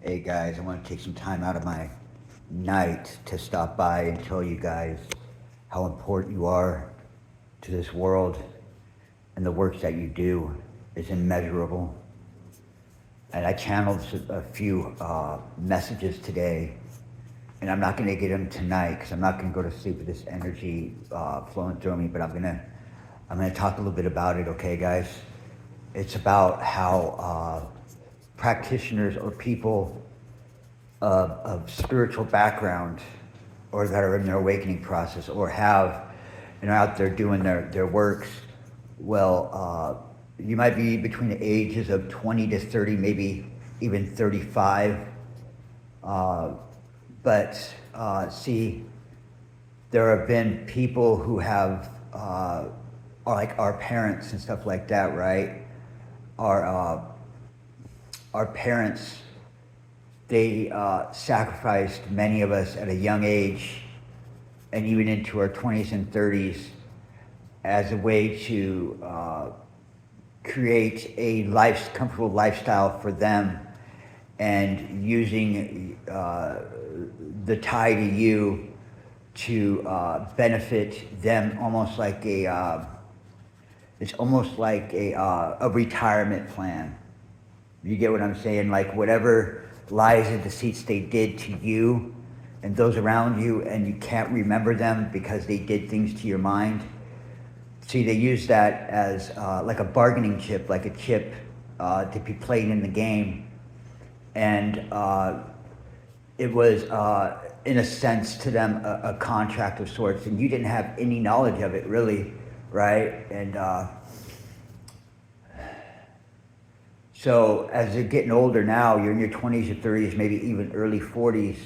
Hey guys, I want to take some time out of my night to stop by and tell you guys how important you are to this world, and the work that you do is immeasurable. And I channeled a few messages today, and I'm not going to get them tonight because I'm not going to go to sleep with this energy flowing through me. But I'm gonna talk a little bit about it. Okay, guys? It's about how practitioners or people of spiritual background, or that are in their awakening process, or have and are out there doing their works. Well, you might be between the ages of 20 to 30, maybe even 35. But see, there have been people who have, are like our parents and stuff like that, right? Our parents, they sacrificed many of us at a young age, and even into our 20s and 30s, as a way to create a comfortable lifestyle for them, and using the tie to you to benefit them, almost like it's almost like a retirement plan. You get what I'm saying? Like whatever lies and deceits they did to you and those around you, and you can't remember them because they did things to your mind. See, they use that as like a bargaining chip, like a chip to be played in the game. And it was, in a sense, to them, a contract of sorts, and you didn't have any knowledge of it, really, right? And so as you're getting older now, you're in your 20s or 30s, maybe even early 40s,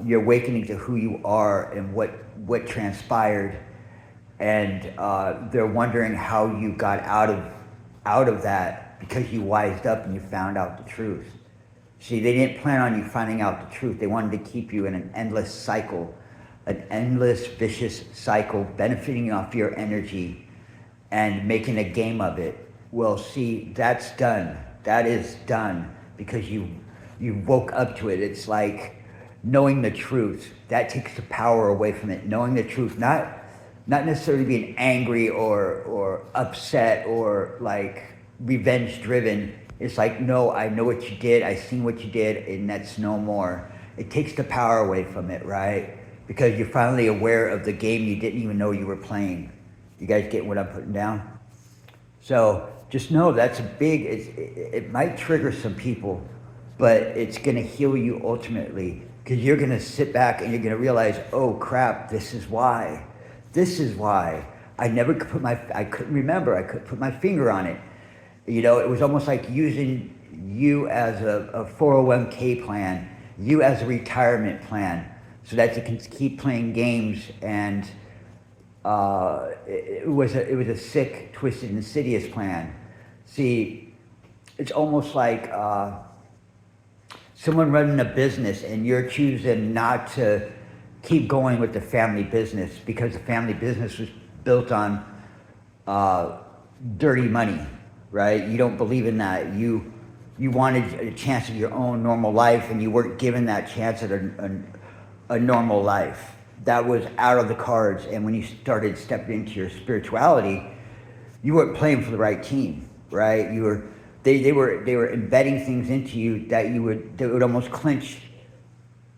you're awakening to who you are and what transpired, and they're wondering how you got out of that, because you wised up and you found out the truth. See, they didn't plan on you finding out the truth. They wanted to keep you in an endless cycle, an endless vicious cycle, benefiting off your energy and making a game of it. Well, see, that's done. That is done because you woke up to it. It's like knowing the truth. That takes the power away from it. Knowing the truth, not necessarily being angry or upset or like revenge driven. It's like, no, I know what you did. I seen what you did, and that's no more. It takes the power away from it, right? Because you're finally aware of the game you didn't even know you were playing. You guys get what I'm putting down? So just know that's it might trigger some people, but it's going to heal you ultimately, because you're going to sit back and you're going to realize, oh crap, this is why. This is why. I couldn't remember, I couldn't put my finger on it. You know, it was almost like using you as a 401k plan, you as a retirement plan, so that you can keep playing games. And it was a sick, twisted, insidious plan. See, it's almost like someone running a business, and you're choosing not to keep going with the family business because the family business was built on dirty money, right? You don't believe in that. You wanted a chance of your own normal life, and you weren't given that chance at a normal life. That was out of the cards. And when you started stepping into your spirituality, you weren't playing for the right team, right? They were embedding things into you that would almost clinch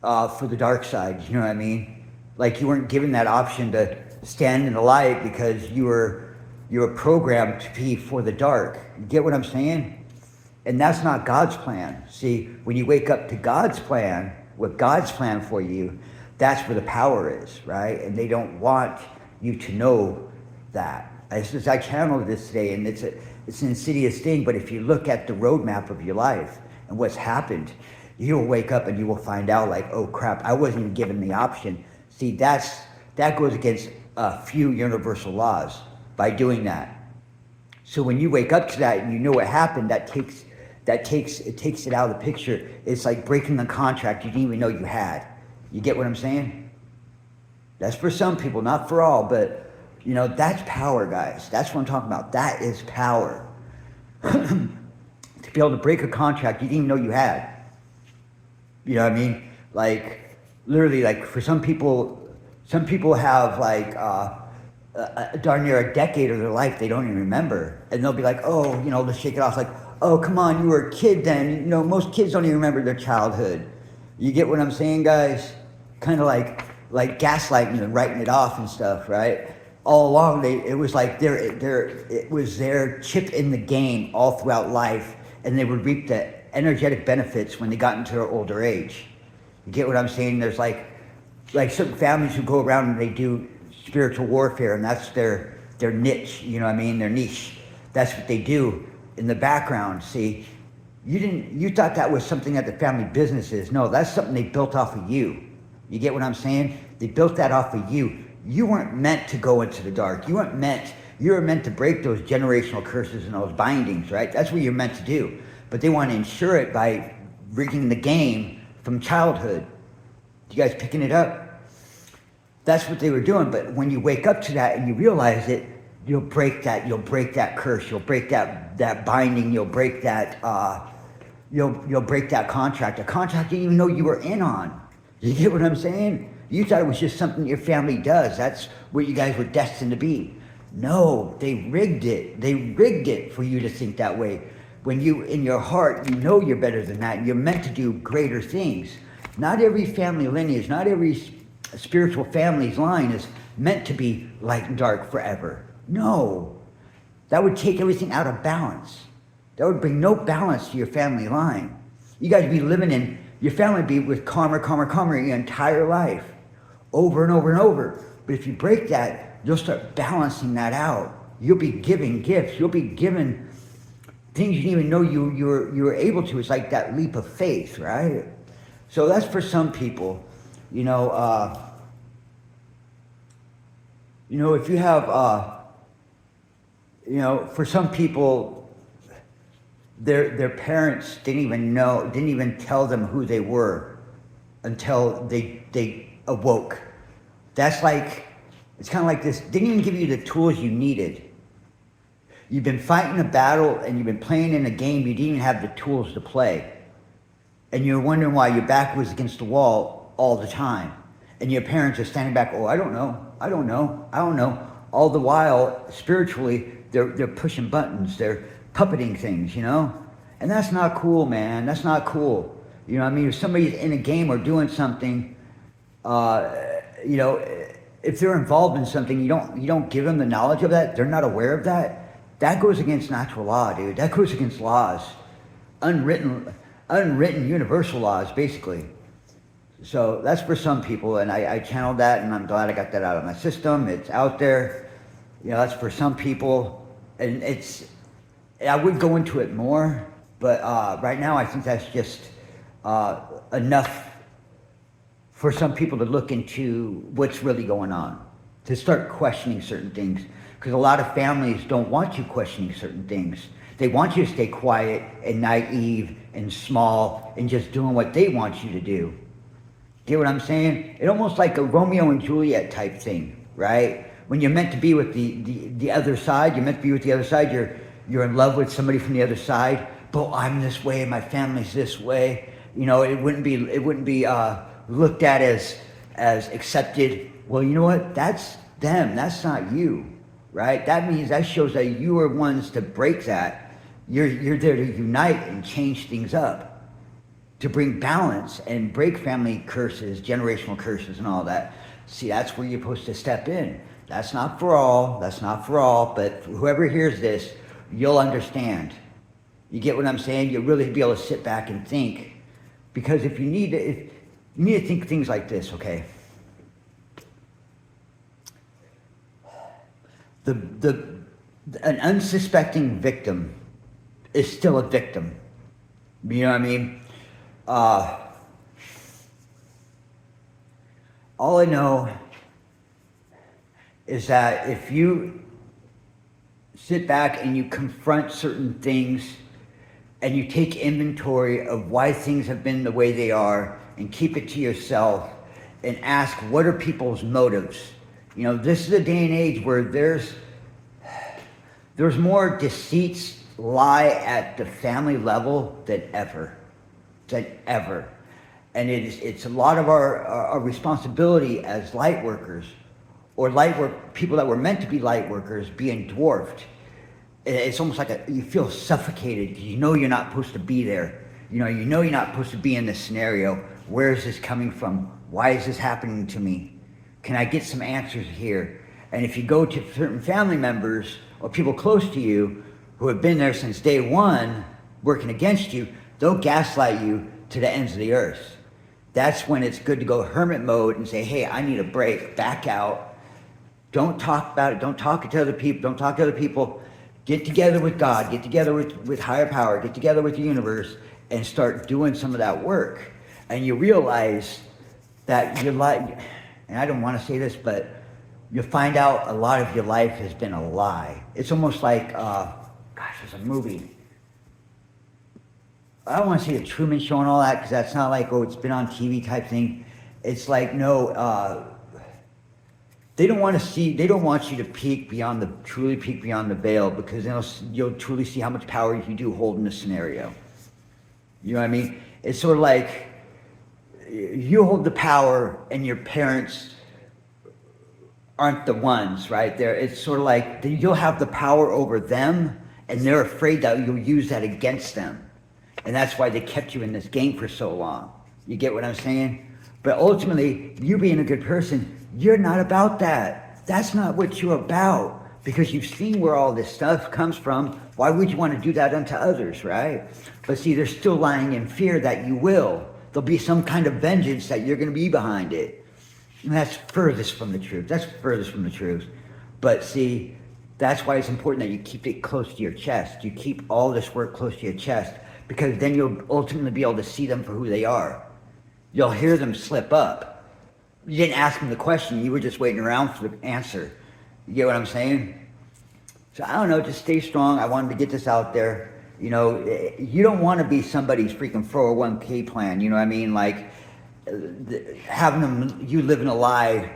for the dark side. You know what I mean? Like you weren't given that option to stand in the light because you were programmed to be for the dark. You get what I'm saying? And that's not God's plan. See, when you wake up to God's plan, what God's plan for you, that's where the power is, right? And they don't want you to know that. I channeled this today, and it's an insidious thing, but if you look at the roadmap of your life and what's happened, you'll wake up and you will find out like, oh crap, I wasn't even given the option. See, that goes against a few universal laws by doing that. So when you wake up to that and you know what happened, it takes it out of the picture. It's like breaking the contract you didn't even know you had. You get what I'm saying? That's for some people, not for all, but you know, that's power, guys. That's what I'm talking about. That is power. To be able to break a contract you didn't even know you had. You know what I mean? Like, literally, like for some people have like darn near a decade of their life they don't even remember, and they'll be like, oh, you know, let's shake it off. Like, oh, come on, you were a kid then. You know, most kids don't even remember their childhood. You get what I'm saying, guys? Kind of like gaslighting and writing it off and stuff, right? All along, it was like it was their chip in the game all throughout life, and they would reap the energetic benefits when they got into their older age. You get what I'm saying? There's like certain families who go around and they do spiritual warfare, and that's their niche. You know what I mean? Their niche. That's what they do in the background. See, you thought that was something that the family business is. No, that's something they built off of you. You get what I'm saying? They built that off of you. You weren't meant to go into the dark. You were meant to break those generational curses and those bindings, right? That's what you're meant to do. But they want to ensure it by rigging the game from childhood. You guys picking it up? That's what they were doing. But when you wake up to that and you realize it, you'll break that curse. You'll break that binding. You'll break that you'll break that contract. A contract you didn't even know you were in on. You get what I'm saying? You thought it was just something your family does. That's what you guys were destined to be. No, they rigged it. They rigged it for you to think that way. When you, in your heart, you know you're better than that. You're meant to do greater things. Not every family lineage, not every spiritual family's line is meant to be light and dark forever. No. That would take everything out of balance. That would bring no balance to your family line. You guys would be living in, your family would be with karma your entire life. Over and over and over. But if you break that, you'll start balancing that out. You'll be giving gifts. You'll be given things you didn't even know you were able to. It's like that leap of faith, right? So that's for some people. You know, if you have, for some people, their parents didn't even tell them who they were until they awoke. That's like, it's kind of like this, didn't even give you the tools you needed. You've been fighting a battle and you've been playing in a game you didn't even have the tools to play. And you're wondering why your back was against the wall all the time. And your parents are standing back, oh, I don't know. All the while, spiritually, they're pushing buttons, they're puppeting things, you know? And that's not cool, man, that's not cool. You know what I mean? If somebody's in a game or doing something, if they're involved in something, you don't give them the knowledge of that, they're not aware of that, that goes against natural law, dude. That goes against laws. Unwritten universal laws, basically. So that's for some people, and I channeled that, and I'm glad I got that out of my system. It's out there. You know, that's for some people, and I would go into it more, but right now I think that's just enough for some people to look into what's really going on, to start questioning certain things. Because a lot of families don't want you questioning certain things. They want you to stay quiet and naive and small and just doing what they want you to do. Get what I'm saying? It's almost like a Romeo and Juliet type thing, right? When you're meant to be with the other side, you're in love with somebody from the other side. But I'm this way and my family's this way. You know, it wouldn't be looked at as accepted. Well, you know what? That's them. That's not you, right? That shows that you are ones to break that. You're there to unite and change things up, to bring balance and break family curses, generational curses and all that. See, that's where you're supposed to step in. That's not for all, but whoever hears this, you'll understand. You get what I'm saying? You'll really be able to sit back and think. Because you need to think things like this, okay? An unsuspecting victim is still a victim. You know what I mean? All I know is that if you sit back and you confront certain things and you take inventory of why things have been the way they are and keep it to yourself and ask, what are people's motives? You know, this is a day and age where there's more deceits lie at the family level than ever. And it's a lot of our responsibility as light workers, or people that were meant to be light workers being dwarfed. It's almost like you feel suffocated because you know you're not supposed to be there. You know you're not supposed to be in this scenario. Where is this coming from? Why is this happening to me? Can I get some answers here? And if you go to certain family members or people close to you who have been there since day one working against you, they'll gaslight you to the ends of the earth. That's when it's good to go hermit mode and say, hey, I need a break, back out. Don't talk about it. Don't talk to other people. Don't talk to other people. Get together with God. Get together with higher power. Get together with the universe and start doing some of that work. And you realize that your life, and I don't want to say this, but you'll find out a lot of your life has been a lie. It's almost like, there's a movie. I don't want to say the Truman Show and all that, because that's not like, it's been on TV type thing. It's like, no, they don't want you to truly peek beyond the veil, because you'll truly see how much power you do hold in a scenario. You know what I mean? It's sort of like you hold the power and your parents aren't the ones, right? It's sort of like you'll have the power over them, and they're afraid that you'll use that against them. And that's why they kept you in this game for so long. You get what I'm saying? But ultimately, you being a good person, you're not about that. That's not what you're about, because you've seen where all this stuff comes from. Why would you want to do that unto others, right? But see, they're still lying in fear that you will. There'll be some kind of vengeance that you're going to be behind it. And that's furthest from the truth. But see, that's why it's important that you keep it close to your chest. You keep all this work close to your chest, because then you'll ultimately be able to see them for who they are. You'll hear them slip up. You didn't ask them the question, you were just waiting around for the answer. You get what I'm saying? So I don't know, just stay strong. I wanted to get this out there. You don't want to be somebody's freaking 401k plan, you know what I mean? Like, having you living a lie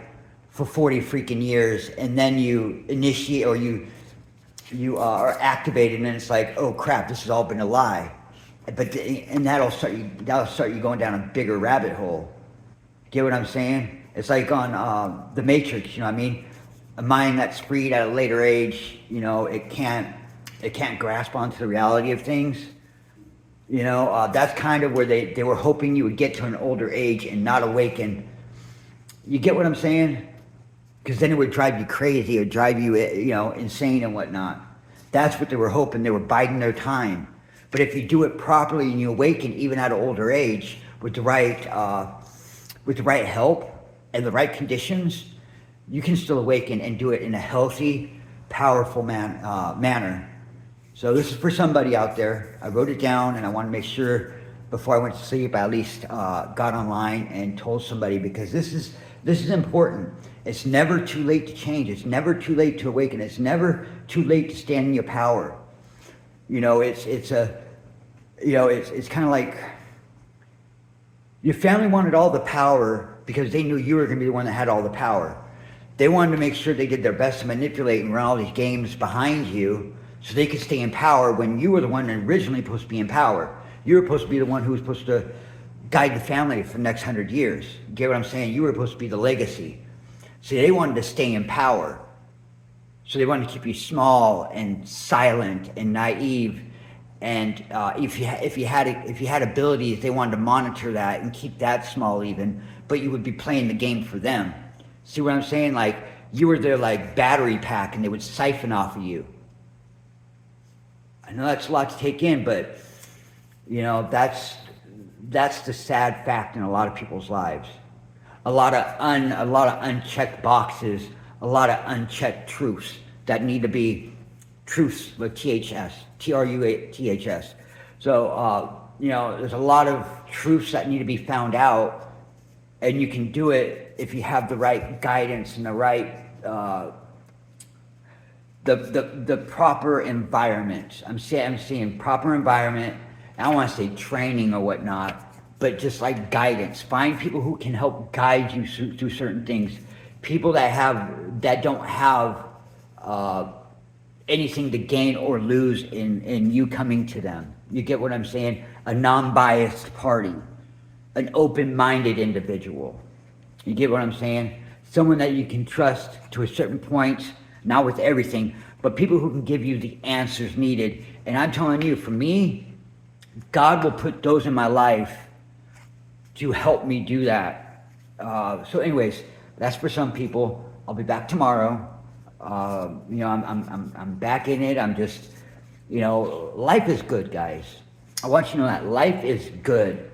for 40 freaking years, and then you initiate, or you are activated, and then it's like, oh crap, this has all been a lie. And that'll start you going down a bigger rabbit hole. Get what I'm saying? It's like on The Matrix, you know what I mean? A mind that's freed at a later age, it can't grasp onto the reality of things. That's kind of where they were hoping you would get to an older age and not awaken. You get what I'm saying? Because then it would drive you crazy, it would drive you, insane and whatnot. That's what they were hoping. They were biding their time. But if you do it properly and you awaken even at an older age with the right help and the right conditions, you can still awaken and do it in a healthy, powerful manner. So this is for somebody out there. I wrote it down, and I want to make sure before I went to sleep I at least got online and told somebody, because this is important. It's never too late to change. It's never too late to awaken. It's never too late to stand in your power. It's kind of like your family wanted all the power because they knew you were going to be the one that had all the power. They wanted to make sure they did their best to manipulate and run all these games behind you so they could stay in power when you were the one originally supposed to be in power. You were supposed to be the one who was supposed to guide the family for the next 100 years. Get what I'm saying? You were supposed to be the legacy. See, they wanted to stay in power. So they wanted to keep you small and silent and naive. And if you had abilities, they wanted to monitor that and keep that small even. But you would be playing the game for them. See what I'm saying? Like, you were their battery pack, and they would siphon off of you. I know that's a lot to take in, but that's the sad fact in a lot of people's lives. A lot of unchecked boxes, a lot of unchecked truths that need to be truths with THS, TRUTHS. So there's a lot of truths that need to be found out, and you can do it if you have the right guidance and the right the proper environment. I'm saying proper environment. I don't want to say training or whatnot, but just like guidance. Find people who can help guide you through certain things. People that don't have anything to gain or lose in you coming to them. You get what I'm saying? A non-biased party. an open-minded individual. You get what I'm saying? Someone that you can trust to a certain point, not with everything, but people who can give you the answers needed. And I'm telling you, for me, God will put those in my life to help me do that. So anyways, that's for some people. I'll be back tomorrow. I'm back in it. I'm just, life is good, guys. I want you to know that life is good.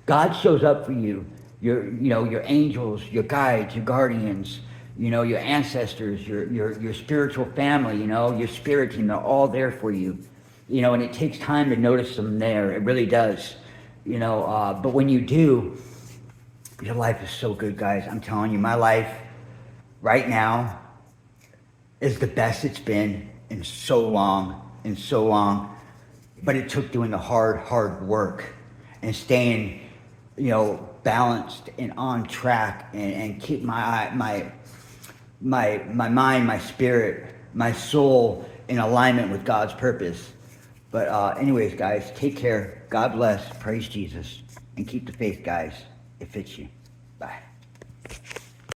God shows up for you. Your angels, your guides, your guardians, your ancestors, your spiritual family, your spirit team, they're all there for you. And it takes time to notice them there. It really does. But when you do, your life is so good, guys. I'm telling you, my life right now is the best it's been in so long. But it took doing the hard work and staying, balanced and on track and keep my mind, my spirit, my soul in alignment with God's purpose. But anyways, guys, take care. God bless. Praise Jesus. And keep the faith, guys. It fits you. Bye.